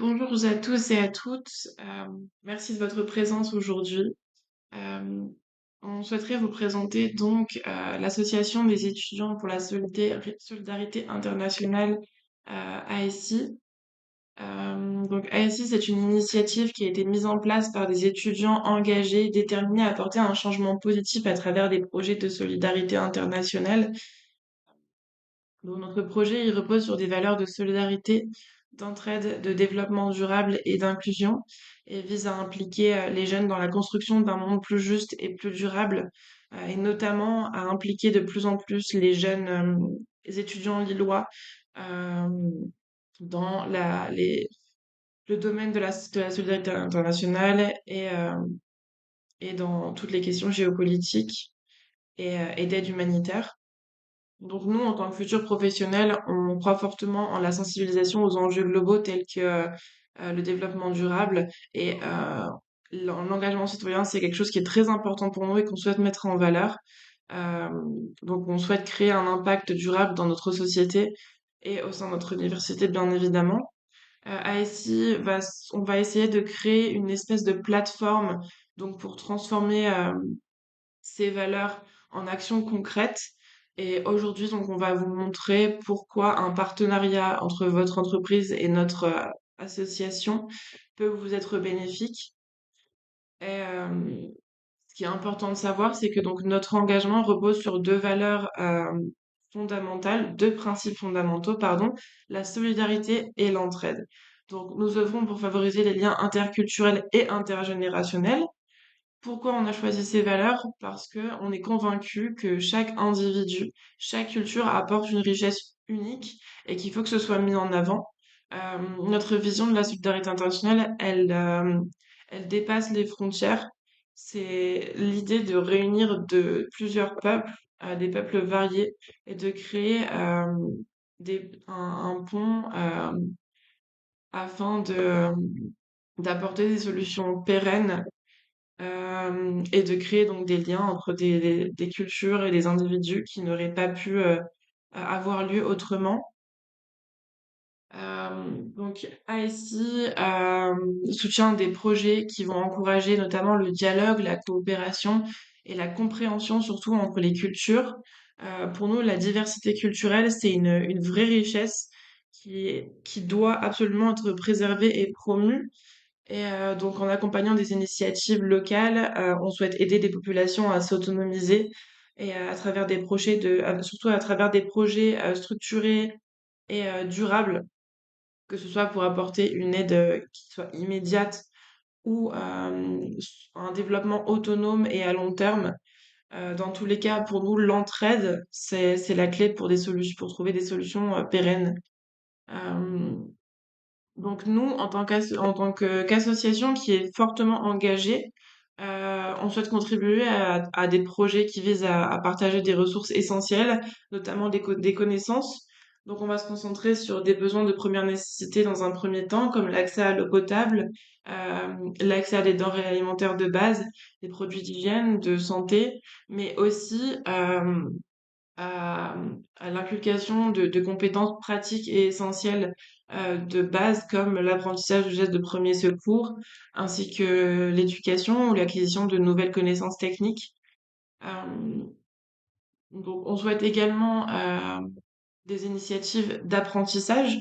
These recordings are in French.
Bonjour à tous et à toutes. Merci de votre présence aujourd'hui. Euh, on souhaiterait vous présenter l'Association des étudiants pour la solidarité internationale ASI. ASI, c'est une initiative qui a été mise en place par des étudiants engagés, déterminés à apporter un changement positif à travers des projets de solidarité internationale. Donc, notre projet, il repose sur des valeurs de solidarité, d'entraide, de développement durable et d'inclusion et vise à impliquer les jeunes dans la construction d'un monde plus juste et plus durable et notamment à impliquer de plus en plus les jeunes les étudiants lillois euh, dans le domaine de la solidarité internationale et dans toutes les questions géopolitiques et d'aide humanitaire. Donc nous, en tant que futurs professionnels, on croit fortement en la sensibilisation aux enjeux globaux tels que le développement durable et l'engagement citoyen, c'est quelque chose qui est très important pour nous et qu'on souhaite mettre en valeur. Euh, donc on souhaite créer un impact durable dans notre société et au sein de notre université, bien évidemment. ASI on va essayer de créer une espèce de plateforme donc pour transformer ces valeurs en actions concrètes. Et aujourd'hui, donc, on va vous montrer pourquoi un partenariat entre votre entreprise et notre association peut vous être bénéfique. Et ce qui est important de savoir, c'est que donc notre engagement repose sur deux valeurs fondamentales, deux principes fondamentaux, pardon, la solidarité et l'entraide. Donc, nous œuvrons pour favoriser les liens interculturels et intergénérationnels. Pourquoi on a choisi ces valeurs? Parce que on est convaincu que chaque individu, chaque culture apporte une richesse unique et qu'il faut que ce soit mis en avant. Notre vision de la solidarité internationale, elle dépasse les frontières. C'est l'idée de réunir de plusieurs peuples, des peuples variés, et de créer un pont afin d'apporter des solutions pérennes et de créer donc des liens entre des cultures et des individus qui n'auraient pas pu avoir lieu autrement. ASI soutient des projets qui vont encourager notamment le dialogue, la coopération et la compréhension surtout entre les cultures. Pour nous, la diversité culturelle, c'est une vraie richesse qui doit absolument être préservée et promue. Et donc, en accompagnant des initiatives locales, on souhaite aider des populations à s'autonomiser et à travers des projets surtout à travers des projets structurés et durables, que ce soit pour apporter une aide qui soit immédiate ou un développement autonome et à long terme. Dans tous les cas, pour nous, l'entraide, c'est la clé pour des solutions, pour trouver des solutions pérennes. Euh, Donc nous, en tant qu'association qui est fortement engagée, on souhaite contribuer à des projets qui visent à partager des ressources essentielles, notamment des connaissances. Donc on va se concentrer sur des besoins de première nécessité dans un premier temps, comme l'accès à l'eau potable, l'accès à des denrées alimentaires de base, des produits d'hygiène, de santé, mais aussi à, à l'inculcation de compétences pratiques et essentielles de base comme l'apprentissage du geste de premier secours, ainsi que l'éducation ou l'acquisition de nouvelles connaissances techniques. Euh, donc, on souhaite également des initiatives d'apprentissage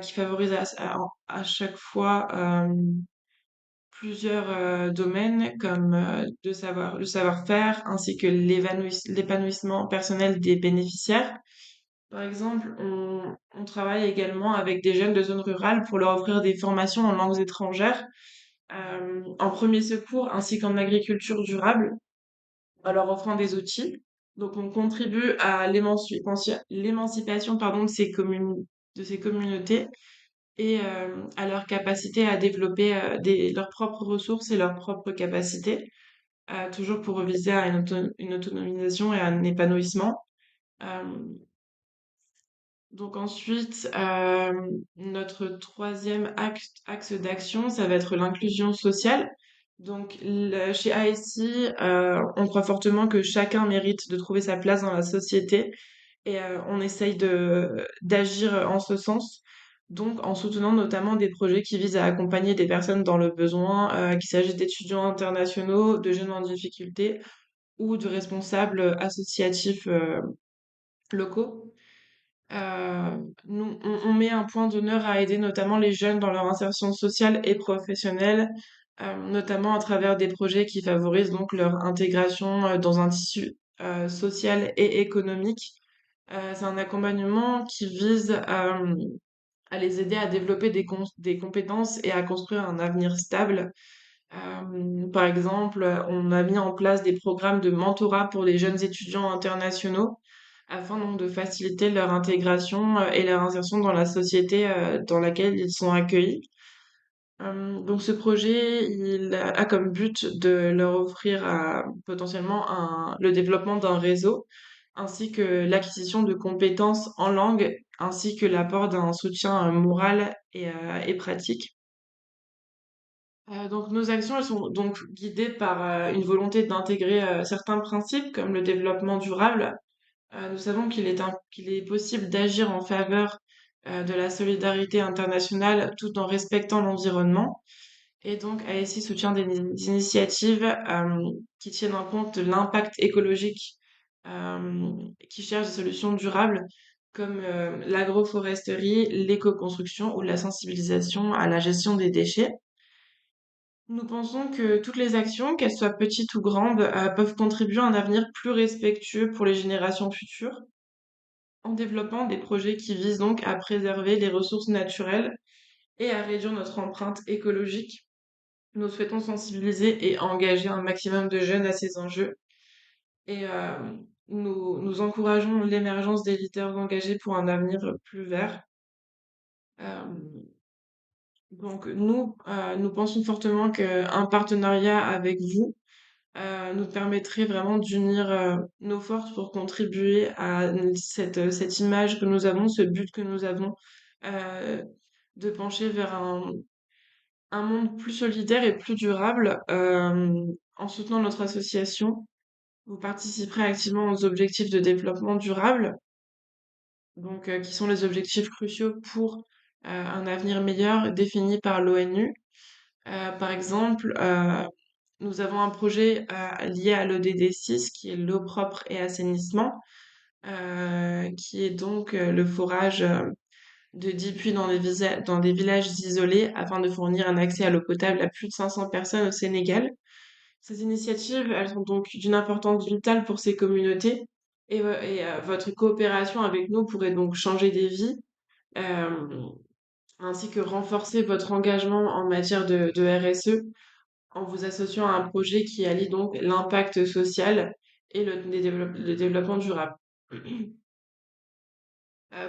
qui favorisent à chaque fois plusieurs domaines comme le savoir-faire ainsi que l'épanouissement personnel des bénéficiaires. Par exemple, on travaille également avec des jeunes de zones rurales pour leur offrir des formations en langues étrangères, en premier secours ainsi qu'en agriculture durable, en leur offrant des outils. Donc, on contribue à l'émancipation, pardon, de ces communautés et à leur capacité à développer leurs propres ressources et leurs propres capacités, toujours pour viser à une autonomisation et un épanouissement. Euh, donc ensuite, notre troisième axe d'action, ça va être l'inclusion sociale. Donc chez ASI, on croit fortement que chacun mérite de trouver sa place dans la société et on essaye d'agir en ce sens. donc en soutenant notamment des projets qui visent à accompagner des personnes dans le besoin, qu'il s'agisse d'étudiants internationaux, de jeunes en difficulté ou de responsables associatifs locaux. On met un point d'honneur à aider notamment les jeunes dans leur insertion sociale et professionnelle, notamment à travers des projets qui favorisent donc leur intégration dans un tissu social et économique. C'est un accompagnement qui vise à les aider à développer des compétences et à construire un avenir stable. Par exemple, on a mis en place des programmes de mentorat pour les jeunes étudiants internationaux afin donc de faciliter leur intégration et leur insertion dans la société dans laquelle ils sont accueillis. Donc ce projet, il a comme but de leur offrir potentiellement le développement d'un réseau, ainsi que l'acquisition de compétences en langue, ainsi que l'apport d'un soutien moral et pratique. Donc nos actions, elles sont donc guidées par une volonté d'intégrer certains principes comme le développement durable. Nous savons qu'il est possible d'agir en faveur de la solidarité internationale tout en respectant l'environnement. Et donc ASI soutient des initiatives qui tiennent en compte de l'impact écologique, qui cherchent des solutions durables comme l'agroforesterie, l'éco-construction ou la sensibilisation à la gestion des déchets. Nous pensons que toutes les actions, qu'elles soient petites ou grandes, peuvent contribuer à un avenir plus respectueux pour les générations futures, en développant des projets qui visent donc à préserver les ressources naturelles et à réduire notre empreinte écologique. Nous souhaitons sensibiliser et engager un maximum de jeunes à ces enjeux et nous encourageons l'émergence des leaders engagés pour un avenir plus vert. Euh, donc nous pensons fortement qu'un partenariat avec vous nous permettrait vraiment d'unir nos forces pour contribuer à cette image que nous avons, ce but que nous avons, euh, de pencher vers un monde plus solidaire et plus durable. En soutenant notre association, vous participerez activement aux objectifs de développement durable, donc qui sont les objectifs cruciaux pour un avenir meilleur défini par l'ONU. Par exemple, nous avons un projet lié à l'ODD 6 qui est l'eau propre et assainissement, qui est donc le forage de 10 puits dans des villages isolés afin de fournir un accès à l'eau potable à plus de 500 personnes au Sénégal. Ces initiatives, elles sont donc d'une importance vitale pour ces communautés et votre coopération avec nous pourrait donc changer des vies, euh, ainsi que renforcer votre engagement en matière de RSE en vous associant à un projet qui allie donc l'impact social et le développement durable.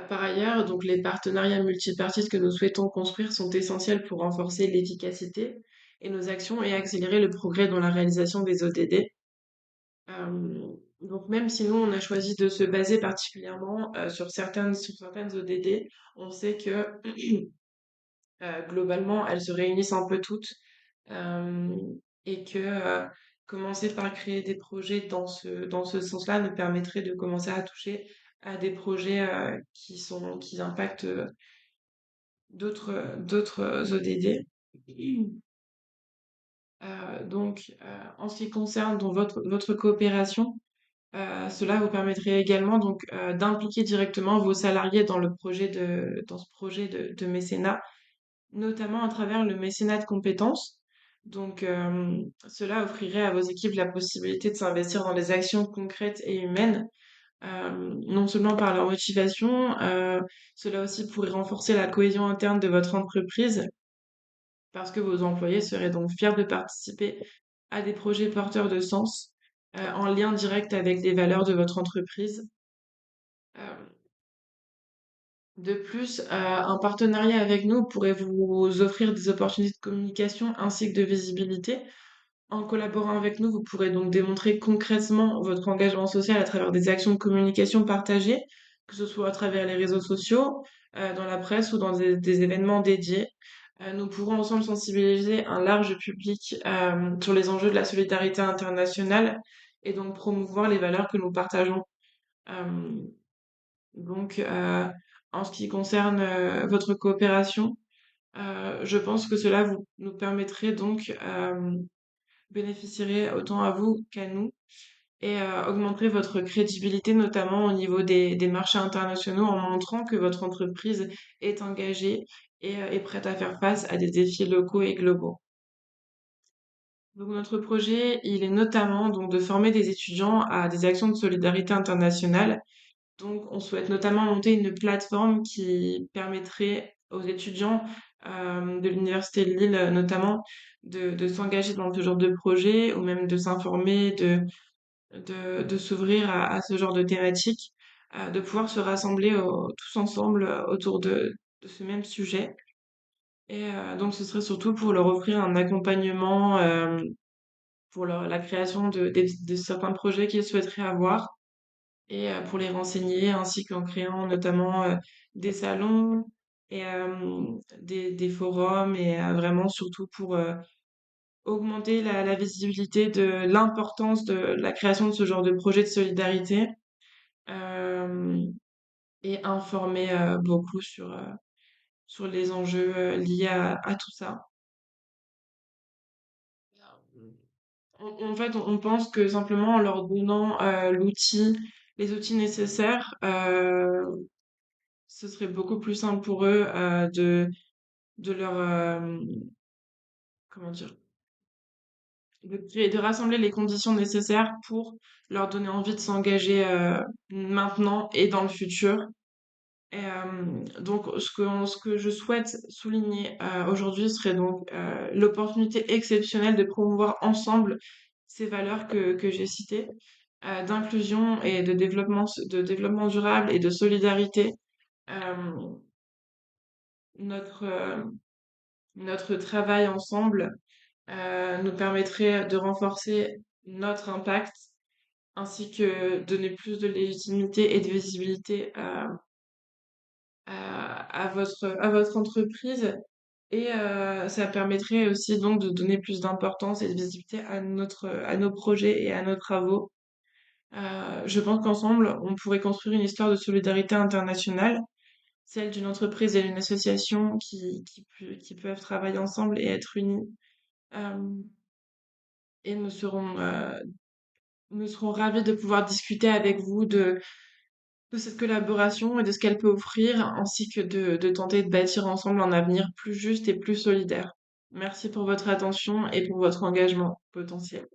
Par ailleurs, donc les partenariats multipartistes que nous souhaitons construire sont essentiels pour renforcer l'efficacité et nos actions et accélérer le progrès dans la réalisation des ODD. Donc même si nous on a choisi de se baser particulièrement sur certaines ODD, on sait que globalement elles se réunissent un peu toutes euh, et que commencer par créer des projets dans ce sens-là nous permettrait de commencer à toucher à des projets qui impactent d'autres ODD. En ce qui concerne donc votre coopération, cela vous permettrait également donc d'impliquer directement vos salariés dans ce projet de mécénat, notamment à travers le mécénat de compétences. Donc, cela offrirait à vos équipes la possibilité de s'investir dans des actions concrètes et humaines, non seulement par leur motivation, cela aussi pourrait renforcer la cohésion interne de votre entreprise, parce que vos employés seraient donc fiers de participer à des projets porteurs de sens, en lien direct avec les valeurs de votre entreprise. Euh, De plus, un partenariat avec nous pourrait vous offrir des opportunités de communication ainsi que de visibilité. En collaborant avec nous, vous pourrez donc démontrer concrètement votre engagement social à travers des actions de communication partagées, que ce soit à travers les réseaux sociaux, dans la presse ou dans des événements dédiés. Nous pourrons ensemble sensibiliser un large public sur les enjeux de la solidarité internationale et donc promouvoir les valeurs que nous partageons. Euh, donc, en ce qui concerne votre coopération. Je pense que cela nous permettrait donc bénéficierait autant à vous qu'à nous et augmenterait votre crédibilité, notamment au niveau des marchés internationaux, en montrant que votre entreprise est engagée et est prête à faire face à des défis locaux et globaux. Donc notre projet, il est notamment donc de former des étudiants à des actions de solidarité internationale. Donc on souhaite notamment monter une plateforme qui permettrait aux étudiants de l'université de Lille notamment de s'engager dans ce genre de projet ou même de s'informer, de s'ouvrir à ce genre de thématique, de pouvoir se rassembler tous ensemble autour de ce même sujet. Et donc ce serait surtout pour leur offrir un accompagnement pour la création de certains projets qu'ils souhaiteraient avoir et pour les renseigner, ainsi qu'en créant notamment des salons et des forums et vraiment surtout pour augmenter la visibilité de l'importance de la création de ce genre de projet de solidarité euh, et informer beaucoup sur les enjeux liés à tout ça. En fait, on pense que simplement en leur donnant les outils nécessaires, ce serait beaucoup plus simple pour eux de leur, comment dire, de rassembler les conditions nécessaires pour leur donner envie de s'engager maintenant et dans le futur. Et donc, ce que je souhaite souligner aujourd'hui serait donc l'opportunité exceptionnelle de promouvoir ensemble ces valeurs que j'ai citées, d'inclusion et de développement durable et de solidarité. Euh, notre, notre travail ensemble nous permettrait de renforcer notre impact ainsi que donner plus de légitimité et de visibilité à votre entreprise. Et ça permettrait aussi donc de donner plus d'importance et de visibilité à nos projets et à nos travaux. Je pense qu'ensemble, on pourrait construire une histoire de solidarité internationale, celle d'une entreprise et d'une association qui peuvent travailler ensemble et être unis. Euh, et nous serons ravis de pouvoir discuter avec vous de cette collaboration et de ce qu'elle peut offrir, ainsi que de tenter de bâtir ensemble un avenir plus juste et plus solidaire. Merci pour votre attention et pour votre engagement potentiel.